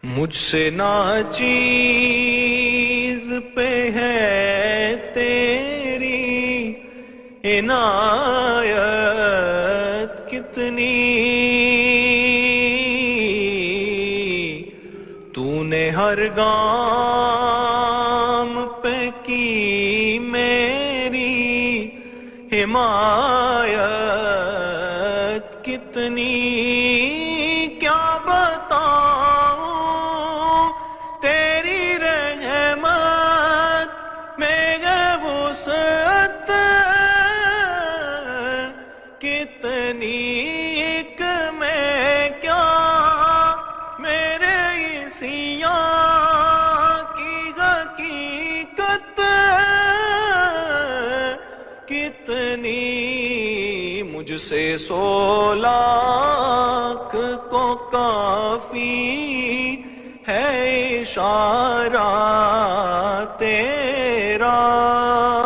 مجھ سے ناچیز پہ ہے تیری عنایت کتنی، تو نے ہر گام پہ کی میری حمایت کتنی، کیا بتاؤں تیری رحمت میں ہے وسعت کتنی، ایک میں کیا میرے سیاں کی حقیقت کتنی، مجھ سے 100,000,000 کو کافی ہے اشارہ تیرا۔